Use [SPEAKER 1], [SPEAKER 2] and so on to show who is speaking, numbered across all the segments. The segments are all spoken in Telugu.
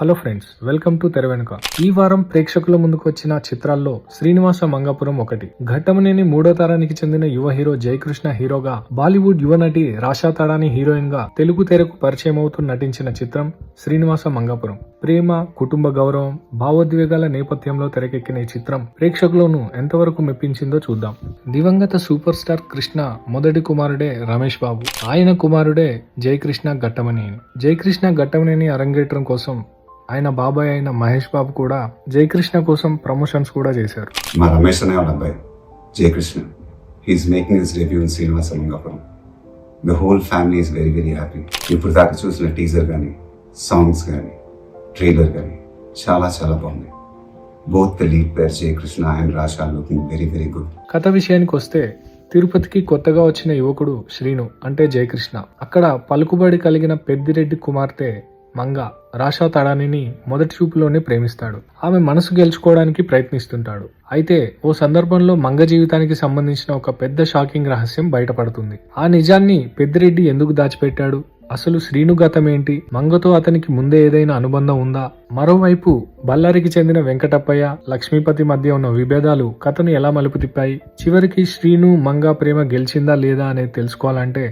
[SPEAKER 1] హలో ఫ్రెండ్స్, వెల్కమ్ టు తెర వెనుక. ఈ వారం ప్రేక్షకుల ముందుకు వచ్చిన చిత్రాల్లో శ్రీనివాస మంగాపురం ఒకటి. ఘట్టమనేని మూడో తరానికి చెందిన యువ హీరో జయకృష్ణ హీరోగా, బాలీవుడ్ యువ నటి రాషా తడాని హీరోయిన్ గా తెలుగు తెరకు పరిచయం అవుతూ నటించిన చిత్రం శ్రీనివాస మంగాపురం. ప్రేమ, కుటుంబ గౌరవం, భావోద్వేగాల నేపథ్యంలో తెరకెక్కిన ఈ చిత్రం ప్రేక్షకులను ఎంతవరకు మెప్పించిందో చూద్దాం. దివంగత సూపర్ స్టార్ కృష్ణ మొదటి కుమారుడే రమేష్ బాబు, ఆయన కుమారుడే జయకృష్ణ ఘట్టమనేని. జయకృష్ణ ఘట్టమనేని అరంగేట్రం కోసం ఆయన బాబాయ్ అయిన మహేష్ బాబు కూడా జయకృష్ణ కోసం ప్రమోషన్స్ కూడా చేశారు.
[SPEAKER 2] మా రమేష్ అనే వాళ్ళ అబ్బాయి Jayakrishna, he's making his debut in Srinivasa Mangapuram. The whole family is very very happy. ఇప్పుడు దాకా చూసిన టీజర్ కానీ, సాంగ్స్ కానీ, ట్రైలర్ కానీ చాలా చాలా బాగుంది. Both the lead pair Jayakrishna and Rasha looking very very good.
[SPEAKER 1] కథ విషయానికి వస్తే, తిరుపతికి కొత్తగా వచ్చిన యువకుడు శ్రీను అంటే జయకృష్ణ అక్కడ పలుకుబడి కలిగిన పెద్దిరెడ్డి కుమార్తె మంగ రాషా తడానిని మొదటి చూపులోనే ప్రేమిస్తాడు. ఆమె మనసు గెలుచుకోవడానికి ప్రయత్నిస్తుంటాడు. అయితే ఓ సందర్భంలో మంగ జీవితానికి సంబంధించిన ఒక పెద్ద షాకింగ్ రహస్యం బయటపడుతుంది. ఆ నిజాన్ని పెద్దిరెడ్డి ఎందుకు దాచిపెట్టాడు, అసలు శ్రీను గతం ఏంటి, మంగతో అతనికి ముందే ఏదైనా అనుబంధం ఉందా? మరోవైపు బళ్ళారికి చెందిన వెంకటప్పయ్య, లక్ష్మీపతి మధ్య ఉన్న విభేదాలు కథను ఎలా మలుపు తిప్పాయి? చివరికి శ్రీను మంగ ప్రేమ గెలిచిందా లేదా అనేది తెలుసుకోవాలంటే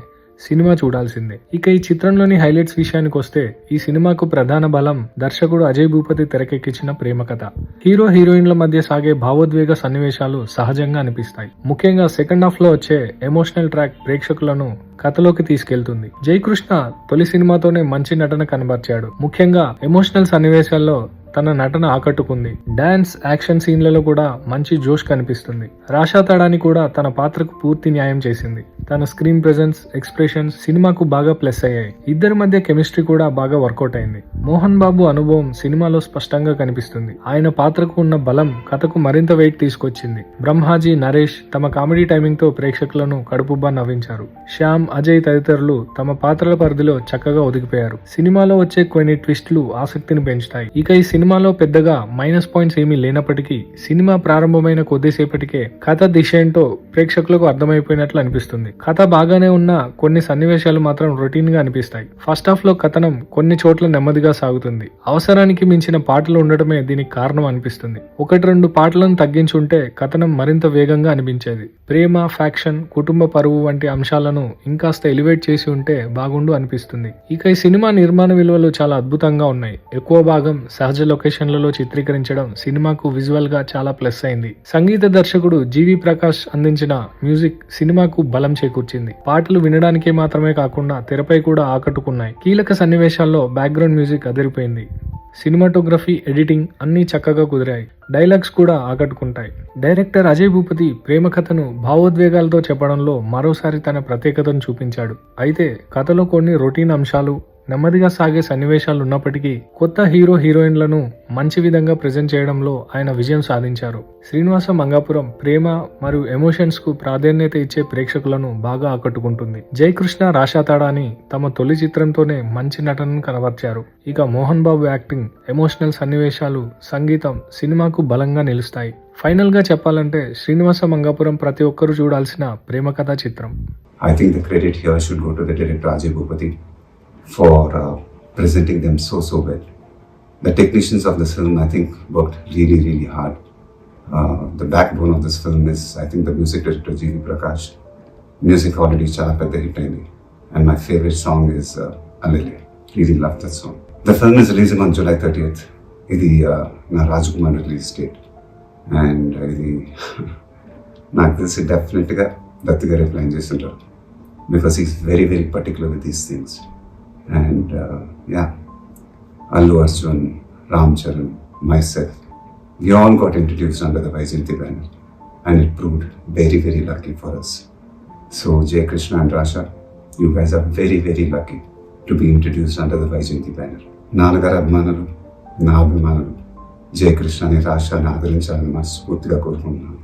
[SPEAKER 1] సినిమా చూడాల్సిందే. ఇక ఈ చిత్రంలోని హైలైట్స్ విషయానికి వస్తే, ఈ సినిమాకు ప్రధాన బలం దర్శకుడు అజయ్ భూపతి తెరకెక్కించిన ప్రేమ కథ. హీరో హీరోయిన్ల మధ్య సాగే భావోద్వేగ సన్నివేశాలు సహజంగా అనిపిస్తాయి. ముఖ్యంగా సెకండ్ హాఫ్ లో వచ్చే ఎమోషనల్ ట్రాక్ ప్రేక్షకులను కథలోకి తీసుకెళ్తుంది. జయకృష్ణ తొలి సినిమాతోనే మంచి నటన కనబర్చాడు. ముఖ్యంగా ఎమోషనల్ సన్నివేశాల్లో తన నటన ఆకట్టుకుంది. డాన్స్, యాక్షన్ సీన్లలో కూడా మంచి జోష్ కనిపిస్తుంది. రాషా తడాని కూడా తన పాత్రకు పూర్తి న్యాయం చేసింది. తన స్క్రీన్ ప్రెజెన్స్, ఎక్స్ప్రెషన్స్ సినిమాకు బాగా ప్లస్ అయ్యాయి. ఇద్దరి మధ్య కెమిస్ట్రీ కూడా బాగా వర్కౌట్ అయింది. మోహన్ బాబు అనుభవం సినిమాలో స్పష్టంగా కనిపిస్తుంది. ఆయన పాత్రకు ఉన్న బలం కథకు మరింత వెయిట్ తీసుకొచ్చింది. బ్రహ్మాజీ, నరేష్ తమ కామెడీ టైమింగ్ తో ప్రేక్షకులను కడుపుబ్బా నవ్వించారు. శ్యామ్, అజయ్ తదితరులు తమ పాత్రల పరిధిలో చక్కగా ఒదిగిపోయారు. సినిమాలో వచ్చే కొన్ని ట్విస్టులు ఆసక్తిని పెంచుతాయి. ఇక ఈ సినిమాలో పెద్దగా మైనస్ పాయింట్స్ ఏమీ లేనప్పటికీ సినిమా ప్రారంభమైన కొద్దిసేపటికే కథ దిశ ఏంటో ప్రేక్షకులకు అర్థమైపోయినట్లు అనిపిస్తుంది. కథ బాగానే ఉన్న కొన్ని సన్నివేశాలు మాత్రం రొటీన్ గా అనిపిస్తాయి. ఫస్ట్ హాఫ్ లో కథనం కొన్ని చోట్ల నెమ్మదిగా సాగుతుంది. అవసరానికి మించిన పాటలు ఉండటమే దీనికి కారణం అనిపిస్తుంది. ఒకటి రెండు పాటలను తగ్గించుంటే కథనం మరింత వేగంగా అనిపించేది. ప్రేమ, ఫ్యాక్షన్, కుటుంబ పరువు వంటి అంశాలను ఇంకాస్త ఎలివేట్ చేసి ఉంటే బాగుండు అనిపిస్తుంది. ఇక ఈ సినిమా నిర్మాణ విలువలు చాలా అద్భుతంగా ఉన్నాయి. ఎక్కువ భాగం సహజ లొకేషన్లలో చిత్రీకరించడం సినిమాకు విజువల్ గా చాలా ప్లస్ అయింది. సంగీత దర్శకుడు జీవి ప్రకాష్ అందించిన మ్యూజిక్ సినిమాకు బలం చేకూర్చింది. పాటలు వినడానికే మాత్రమే కాకుండా తెరపై కూడా ఆకట్టుకున్నాయి. కీలక సన్నివేశాల్లో బ్యాక్గ్రౌండ్ మ్యూజిక్ అదిరిపోయింది. సినిమాటోగ్రఫీ, ఎడిటింగ్ అన్ని చక్కగా కుదిరాయి. డైలాగ్స్ కూడా ఆకట్టుకుంటాయి. డైరెక్టర్ అజయ్ భూపతి ప్రేమ కథను భావోద్వేగాలతో చెప్పడంలో మరోసారి తన ప్రత్యేకతను చూపించాడు. అయితే కథలో కొన్ని రొటీన్ అంశాలు, నెమ్మదిగా సాగే సన్నివేశాలు ఉన్నప్పటికీ కొత్త హీరో హీరోయిన్లను మంచి విధంగా ప్రెజెంట్ చేయడంలో ఆయన విజయం సాధించారు. శ్రీనివాస మంగాపురం ప్రేమ మరియు ఎమోషన్స్ కు ప్రాధాన్యత ఇచ్చే ప్రేక్షకులను బాగా ఆకట్టుకుంటుంది. జయకృష్ణ, రాషా తడాని తమ తొలి చిత్రంతోనే మంచి నటనను కనబర్చారు. ఇక మోహన్ బాబు యాక్టింగ్, ఎమోషనల్ సన్నివేశాలు, సంగీతం సినిమాకు బలంగా నిలుస్తాయి. ఫైనల్ గా చెప్పాలంటే శ్రీనివాస మంగాపురం ప్రతి ఒక్కరూ చూడాల్సిన ప్రేమ కథా చిత్రం.
[SPEAKER 2] I think the credit here should go to the director Ajay Bhupati for presenting them so well. The technicians of this film, I think, worked really hard. The backbone of this film is, I think, the music director G.V. Prakash. Music already chala pedda hit ayindi, and my favorite song is Alele. Really love that song. The film is releasing on July 30th. Idi na Rajkumar release date, and idi నాకు తెలిసి డెఫినెట్గా దత్తుగా రిప్లైన్ చేస్తుంటారు, because he's very particular with these things. And Allu Arjun, Ram Charan, myself, we all got introduced under the Vaijayanti banner, and it proved very lucky for us. So Jay Krishna and Rasha, you guys are very lucky to be introduced under the Vaijayanti banner. నాన్నగారు అభిమానులు, నా అభిమానులు జయ కృష్ణ అని రాషాని ఆదరించాలని మనస్ఫూర్తిగా కోరుకుంటున్నాను.